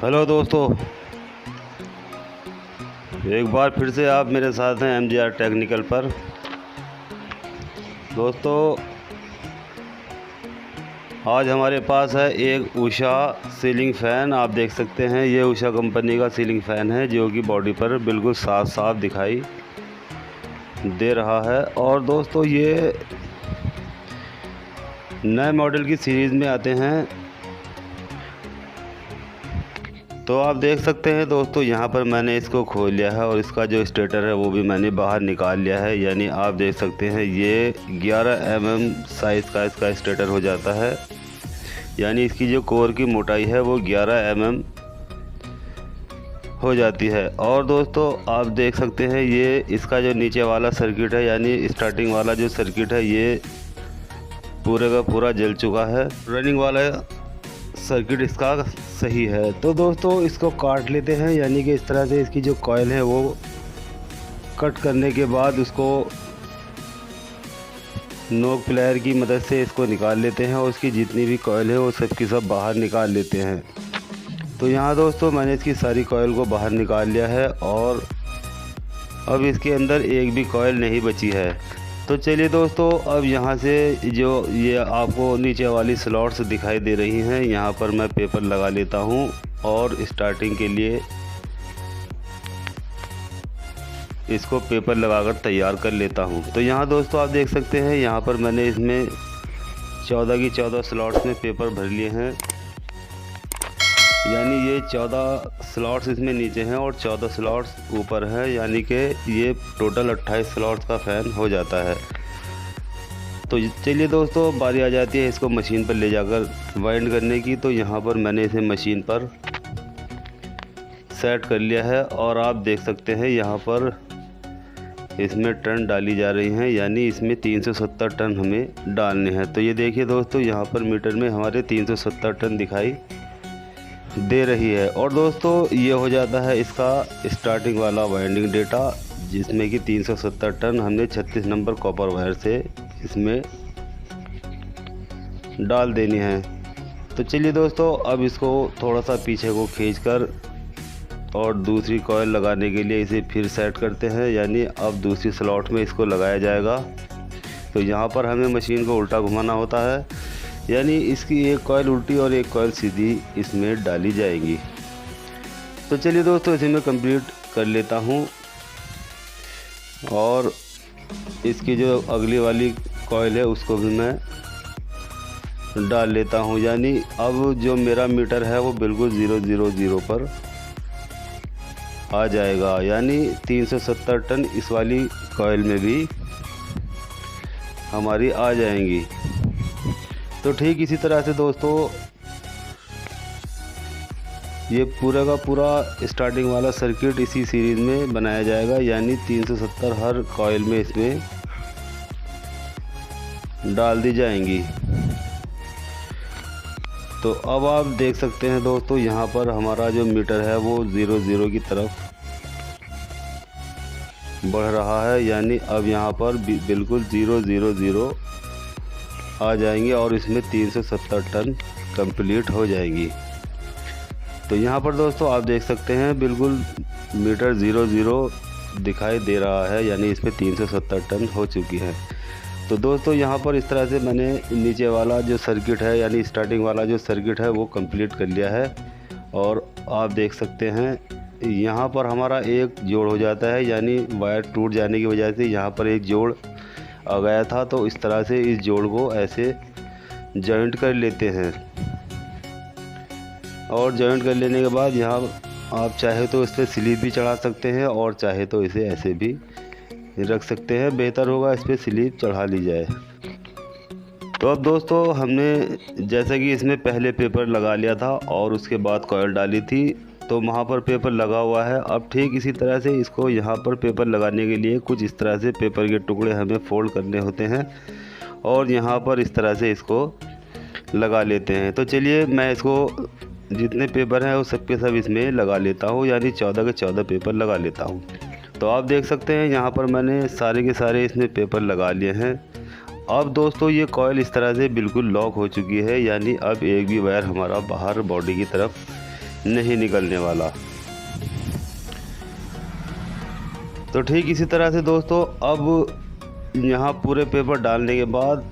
Hello दोस्तों, एक बार फिर से आप मेरे साथ हैं MGR टेक्निकल पर। दोस्तों, आज हमारे पास है एक उषा सीलिंग फ़ैन। आप देख सकते हैं ये उषा कंपनी का सीलिंग फ़ैन है जो कि बॉडी पर बिल्कुल साफ साफ दिखाई दे रहा है। और दोस्तों, ये नए मॉडल की सीरीज़ में आते हैं। तो आप देख सकते हैं दोस्तों, यहाँ पर मैंने इसको खोल लिया है और इसका जो स्टेटर है वो भी मैंने बाहर निकाल लिया है। यानी आप देख सकते हैं ये 11 mm साइज़ का इसका स्टेटर हो जाता है। यानी इसकी जो कोर की मोटाई है वो 11 mm हो जाती है। और दोस्तों, आप देख सकते हैं ये इसका जो नीचे वाला सर्किट है, यानी स्टार्टिंग वाला जो सर्किट है, ये पूरे का पूरा जल चुका है। रनिंग वाला सर्किट इसका सही है। तो दोस्तों, इसको काट लेते हैं। यानी कि इस तरह से इसकी जो कॉइल है वो कट करने के बाद उसको नोक प्लायर की मदद से इसको निकाल लेते हैं और उसकी जितनी भी कॉइल है वो सब की सब बाहर निकाल लेते हैं। तो यहाँ दोस्तों, मैंने इसकी सारी कॉइल को बाहर निकाल लिया है और अब इसके अंदर एक भी कॉइल नहीं बची है। तो चलिए दोस्तों, अब यहाँ से जो ये आपको नीचे वाली स्लॉट्स दिखाई दे रही हैं, यहाँ पर मैं पेपर लगा लेता हूँ और स्टार्टिंग के लिए इसको पेपर लगाकर तैयार कर लेता हूँ। तो यहाँ दोस्तों, आप देख सकते हैं यहाँ पर मैंने इसमें 14 की 14 स्लॉट्स में पेपर भर लिए हैं। यानी ये 14 स्लॉट्स इसमें नीचे हैं और 14 स्लॉट्स ऊपर हैं। यानी कि ये टोटल 28 स्लॉट्स का फ़ैन हो जाता है। तो चलिए दोस्तों, बारी आ जाती है इसको मशीन पर ले जाकर वाइंड करने की। तो यहाँ पर मैंने इसे मशीन पर सेट कर लिया है और आप देख सकते हैं यहाँ पर इसमें टन डाली जा रही हैं। यानी इसमें 370 टन हमें डालने हैं। तो ये देखिए दोस्तों, यहाँ पर मीटर में हमारे 370 टन दिखाई दे रही है। और दोस्तों, ये हो जाता है इसका स्टार्टिंग वाला वाइंडिंग डेटा, जिसमें कि 370 टन हमने 36 नंबर कॉपर वायर से इसमें डाल देनी है। तो चलिए दोस्तों, अब इसको थोड़ा सा पीछे को खींचकर और दूसरी कॉइल लगाने के लिए इसे फिर सेट करते हैं। यानी अब दूसरी स्लॉट में इसको लगाया जाएगा। तो यहाँ पर हमें मशीन को उल्टा घुमाना होता है। यानी इसकी एक कॉइल उल्टी और एक कॉइल सीधी इसमें डाली जाएगी। तो चलिए दोस्तों, इसे मैं कंप्लीट कर लेता हूँ और इसकी जो अगली वाली कॉइल है उसको भी मैं डाल लेता हूँ। यानी अब जो मेरा मीटर है वो बिल्कुल 000 पर आ जाएगा। यानी 370 टन इस वाली कॉइल में भी हमारी आ जाएंगी। तो ठीक इसी तरह से दोस्तों, ये पूरा का पूरा स्टार्टिंग वाला सर्किट इसी सीरीज़ में बनाया जाएगा। यानी 370 हर कॉइल में इसमें डाल दी जाएंगी। तो अब आप देख सकते हैं दोस्तों, यहाँ पर हमारा जो मीटर है वो 00 की तरफ बढ़ रहा है। यानी अब यहाँ पर बिल्कुल 000 आ जाएंगे और इसमें 370 टन कंप्लीट हो जाएंगी। तो यहाँ पर दोस्तों, आप देख सकते हैं बिल्कुल मीटर 00 दिखाई दे रहा है। यानी इसमें 370 टन हो चुकी है। तो दोस्तों, यहाँ पर इस तरह से मैंने नीचे वाला जो सर्किट है, यानी स्टार्टिंग वाला जो सर्किट है वो कंप्लीट कर लिया है। और आप देख सकते हैं यहाँ पर हमारा एक जोड़ हो जाता है। यानी वायर टूट जाने की वजह से यहाँ पर एक जोड़ आ गया था। तो इस तरह से इस जोड़ को ऐसे जॉइंट कर लेते हैं और जॉइंट कर लेने के बाद यहाँ आप चाहे तो इस पर स्लीव भी चढ़ा सकते हैं और चाहे तो इसे ऐसे भी रख सकते हैं। बेहतर होगा इस पर स्लीव चढ़ा ली जाए। तो अब दोस्तों, हमने जैसे कि इसमें पहले पेपर लगा लिया था और उसके बाद कॉइल डाली थी, तो वहाँ पर पेपर लगा हुआ है। अब ठीक इसी तरह से इसको यहाँ पर पेपर लगाने के लिए कुछ इस तरह से पेपर के टुकड़े हमें फोल्ड करने होते हैं और यहाँ पर इस तरह से इसको लगा लेते हैं। तो चलिए, मैं इसको जितने पेपर हैं वो सब के सब इसमें लगा लेता हूँ। यानी 14 के 14 पेपर लगा लेता हूँ। तो आप देख सकते हैं यहाँ पर मैंने सारे के सारे इसमें पेपर लगा लिए हैं। अब दोस्तों, ये कॉइल इस तरह से बिल्कुल लॉक हो चुकी है। यानी अब एक भी वायर हमारा बाहर बॉडी की तरफ नहीं निकलने वाला। तो ठीक इसी तरह से दोस्तों अब यहाँ पूरे पेपर डालने के बाद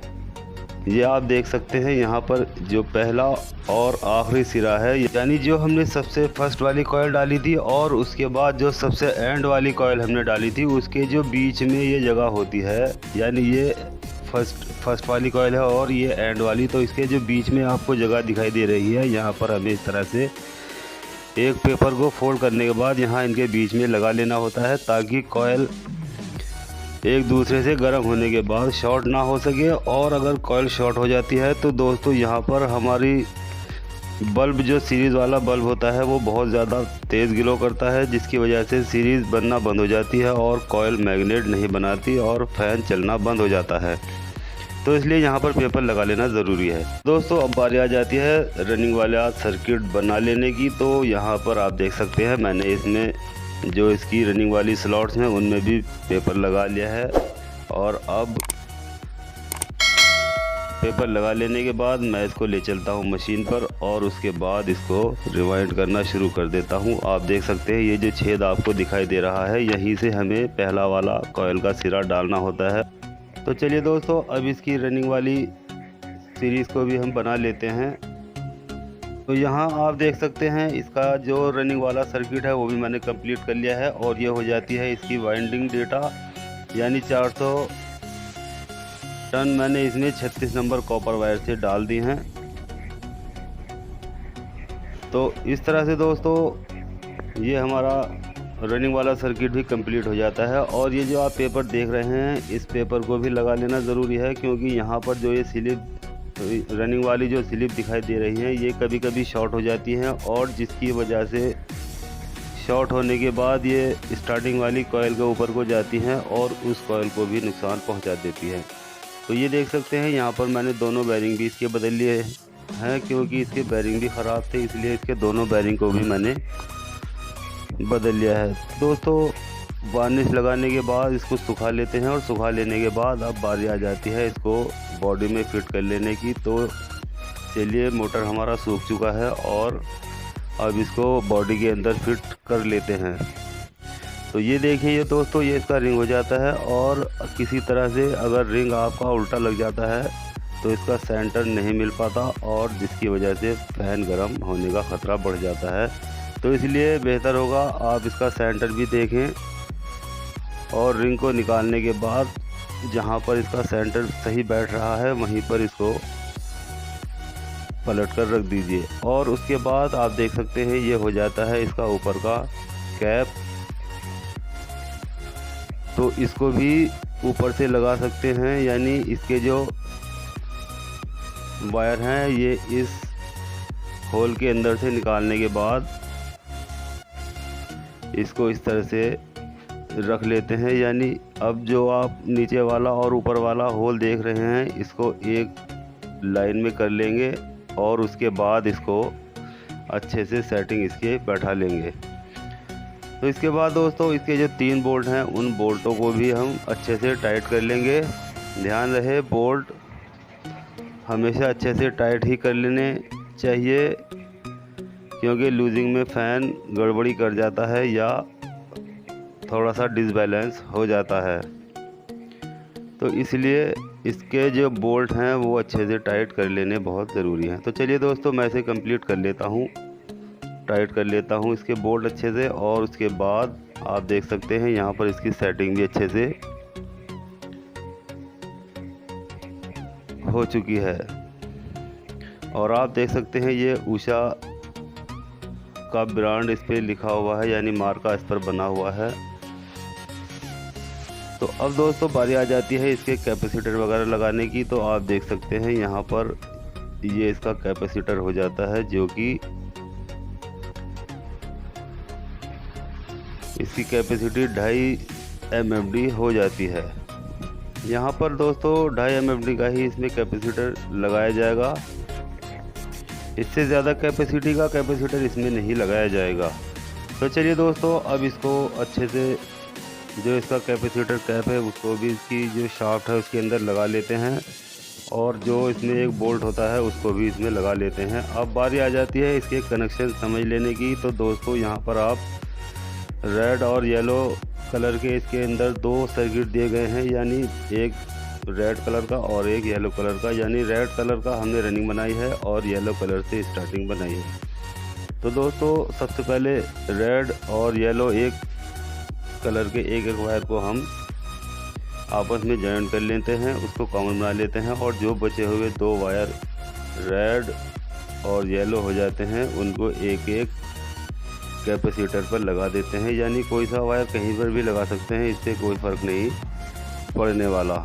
ये आप देख सकते हैं यहाँ पर जो पहला और आखिरी सिरा है, यानी जो हमने सबसे फर्स्ट वाली कॉइल डाली थी और उसके बाद जो सबसे एंड वाली कॉइल हमने डाली थी, उसके जो बीच में ये जगह होती है, यानी ये फर्स्ट वाली कॉइल है और ये एंड वाली, तो इसके जो बीच में आपको जगह दिखाई दे रही है, यहाँ पर हमें इस तरह से एक पेपर को फोल्ड करने के बाद यहाँ इनके बीच में लगा लेना होता है, ताकि कॉइल एक दूसरे से गर्म होने के बाद शॉर्ट ना हो सके। और अगर कॉइल शॉर्ट हो जाती है तो दोस्तों यहाँ पर हमारी बल्ब, जो सीरीज़ वाला बल्ब होता है, वो बहुत ज़्यादा तेज़ ग्लो करता है, जिसकी वजह से सीरीज़ बनना बंद हो जाती है और कॉइल मैग्नेट नहीं बनाती और फैन चलना बंद हो जाता है। तो इसलिए यहाँ पर पेपर लगा लेना ज़रूरी है। दोस्तों अब बारी आ जाती है रनिंग वाला सर्किट बना लेने की। तो यहाँ पर आप देख सकते हैं मैंने इसमें जो इसकी रनिंग वाली स्लॉट्स हैं उनमें भी पेपर लगा लिया है। और अब पेपर लगा लेने के बाद मैं इसको ले चलता हूँ मशीन पर और उसके बाद इसको रिवाइंड करना शुरू कर देता हूँ। आप देख सकते हैं ये जो छेद आपको दिखाई दे रहा है, यहीं से हमें पहला वाला कॉइल का सिरा डालना होता है। तो चलिए दोस्तों अब इसकी रनिंग वाली सीरीज़ को भी हम बना लेते हैं। तो यहाँ आप देख सकते हैं इसका जो रनिंग वाला सर्किट है वो भी मैंने कंप्लीट कर लिया है और ये हो जाती है इसकी वाइंडिंग डेटा, यानी 400 टन मैंने इसमें 36 नंबर कॉपर वायर से डाल दी हैं। तो इस तरह से दोस्तों ये हमारा रनिंग वाला सर्किट भी कंप्लीट हो जाता है। और ये जो आप पेपर देख रहे हैं, इस पेपर को भी लगा लेना ज़रूरी है, क्योंकि यहाँ पर जो ये स्लिप, रनिंग वाली जो स्लिप दिखाई दे रही है, ये कभी कभी शॉर्ट हो जाती हैं और जिसकी वजह से शॉर्ट होने के बाद ये स्टार्टिंग वाली कॉइल के ऊपर को जाती हैं और उस कॉइल को भी नुकसान पहुंचा देती है। तो ये देख सकते हैं यहाँ पर मैंने दोनों बैरिंग भी इसके बदल लिए हैं, क्योंकि इसके बैरिंग भी ख़राब थे, इसलिए इसके दोनों बैरिंग को भी मैंने बदल लिया है। दोस्तों वार्निश लगाने के बाद इसको सुखा लेते हैं और सुखा लेने के बाद अब बारी आ जाती है इसको बॉडी में फिट कर लेने की। तो चलिए मोटर हमारा सूख चुका है और अब इसको बॉडी के अंदर फिट कर लेते हैं। तो ये देखिए ये दोस्तों, ये इसका रिंग हो जाता है और किसी तरह से अगर रिंग आपका उल्टा लग जाता है तो इसका सेंटर नहीं मिल पाता और जिसकी वजह से फैन गर्म होने का ख़तरा बढ़ जाता है। तो इसलिए बेहतर होगा आप इसका सेंटर भी देखें और रिंग को निकालने के बाद जहाँ पर इसका सेंटर सही बैठ रहा है वहीं पर इसको पलट कर रख दीजिए। और उसके बाद आप देख सकते हैं ये हो जाता है इसका ऊपर का कैप। तो इसको भी ऊपर से लगा सकते हैं, यानी इसके जो वायर हैं ये इस होल के अंदर से निकालने के बाद इसको इस तरह से रख लेते हैं। यानी अब जो आप नीचे वाला और ऊपर वाला होल देख रहे हैं, इसको एक लाइन में कर लेंगे और उसके बाद इसको अच्छे से सेटिंग इसके बैठा लेंगे। तो इसके बाद दोस्तों इसके जो 3 बोल्ट हैं उन बोल्टों को भी हम अच्छे से टाइट कर लेंगे। ध्यान रहे बोल्ट हमेशा अच्छे से टाइट ही कर लेने चाहिए, क्योंकि लूजिंग में फ़ैन गड़बड़ी कर जाता है या थोड़ा सा डिसबैलेंस हो जाता है। तो इसलिए इसके जो बोल्ट हैं वो अच्छे से टाइट कर लेने बहुत ज़रूरी हैं। तो चलिए दोस्तों मैं इसे कंप्लीट कर लेता हूँ, टाइट कर लेता हूँ इसके बोल्ट अच्छे से। और उसके बाद आप देख सकते हैं यहाँ पर इसकी सेटिंग भी अच्छे से हो चुकी है। और आप देख सकते हैं ये उषा का ब्रांड इस पर लिखा हुआ है, यानी मार्का इस पर बना हुआ है। तो अब दोस्तों बारी आ जाती है इसके कैपेसिटर वगैरह लगाने की। तो आप देख सकते हैं यहाँ पर ये इसका कैपेसिटर हो जाता है, जो कि इसकी कैपेसिटी 2.5 MFD हो जाती है। यहाँ पर दोस्तों 2.5 MFD का ही इसमें कैपेसिटर लगाया जाएगा, इससे ज़्यादा कैपेसिटी का कैपेसिटर इसमें नहीं लगाया जाएगा। तो चलिए दोस्तों अब इसको अच्छे से जो इसका कैपेसिटर कैप है उसको भी इसकी जो शाफ्ट है उसके अंदर लगा लेते हैं और जो इसमें एक बोल्ट होता है उसको भी इसमें लगा लेते हैं। अब बारी आ जाती है इसके कनेक्शन समझ लेने की। तो दोस्तों यहाँ पर आप रेड और येलो कलर के इसके अंदर 2 सर्किट दिए गए हैं, यानी एक रेड कलर का और एक येलो कलर का। यानी रेड कलर का हमने रनिंग बनाई है और येलो कलर से स्टार्टिंग बनाई है। तो दोस्तों सबसे पहले रेड और येलो एक कलर के एक वायर को हम आपस में जॉइंट कर लेते हैं, उसको कॉमन बना लेते हैं, और जो बचे हुए 2 वायर रेड और येलो हो जाते हैं उनको एक एक कैपेसिटर पर लगा देते हैं। यानी कोई सा वायर कहीं पर भी लगा सकते हैं, इससे कोई फ़र्क नहीं पड़ने वाला।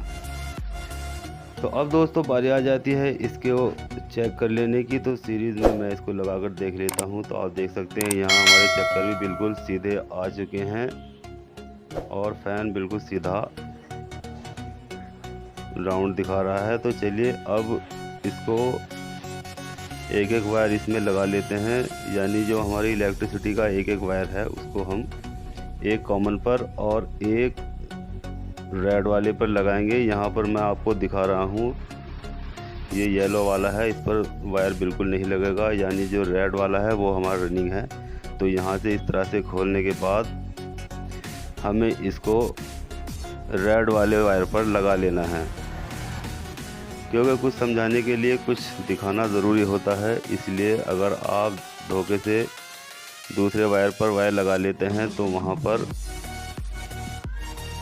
तो अब दोस्तों बारी आ जाती है इसको चेक कर लेने की। तो सीरीज़ में मैं इसको लगा कर देख लेता हूँ। तो आप देख सकते हैं यहाँ हमारे चक्कर भी बिल्कुल सीधे आ चुके हैं और फैन बिल्कुल सीधा राउंड दिखा रहा है। तो चलिए अब इसको एक एक वायर इसमें लगा लेते हैं। यानी जो हमारी इलेक्ट्रिसिटी का एक एक वायर है उसको हम एक कॉमन पर और एक रेड वाले पर लगाएंगे। यहाँ पर मैं आपको दिखा रहा हूँ, ये येलो वाला है, इस पर वायर बिल्कुल नहीं लगेगा। यानी जो रेड वाला है वो हमारा रनिंग है। तो यहाँ से इस तरह से खोलने के बाद हमें इसको रेड वाले वायर पर लगा लेना है, क्योंकि कुछ समझाने के लिए कुछ दिखाना ज़रूरी होता है। इसलिए अगर आप धोखे से दूसरे वायर पर वायर लगा लेते हैं तो वहाँ पर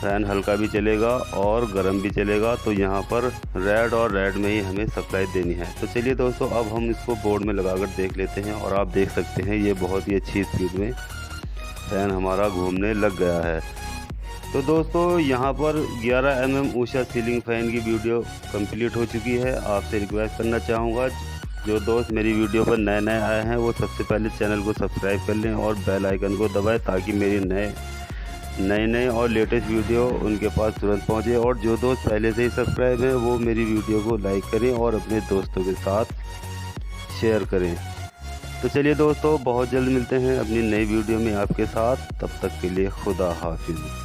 फैन हल्का भी चलेगा और गर्म भी चलेगा। तो यहाँ पर रेड और रेड में ही हमें सप्लाई देनी है। तो चलिए दोस्तों अब हम इसको बोर्ड में लगा कर देख लेते हैं। और आप देख सकते हैं ये बहुत ही अच्छी स्पीड में फैन हमारा घूमने लग गया है। तो दोस्तों यहाँ पर 11 mm ऊषा सीलिंग फ़ैन की वीडियो कंप्लीट हो चुकी है। आपसे रिक्वेस्ट करना चाहूँगा, जो दोस्त मेरी वीडियो पर नए आए हैं वो सबसे पहले चैनल को सब्सक्राइब कर लें और बेल आइकन को दबाएं, ताकि मेरी नए और लेटेस्ट वीडियो उनके पास तुरंत पहुँचे। और जो दोस्त पहले से ही सब्सक्राइब हैं वो मेरी वीडियो को लाइक करें और अपने दोस्तों के साथ शेयर करें। तो चलिए दोस्तों बहुत जल्द मिलते हैं अपनी नई वीडियो में आपके साथ। तब तक के लिए खुदा हाफिज़।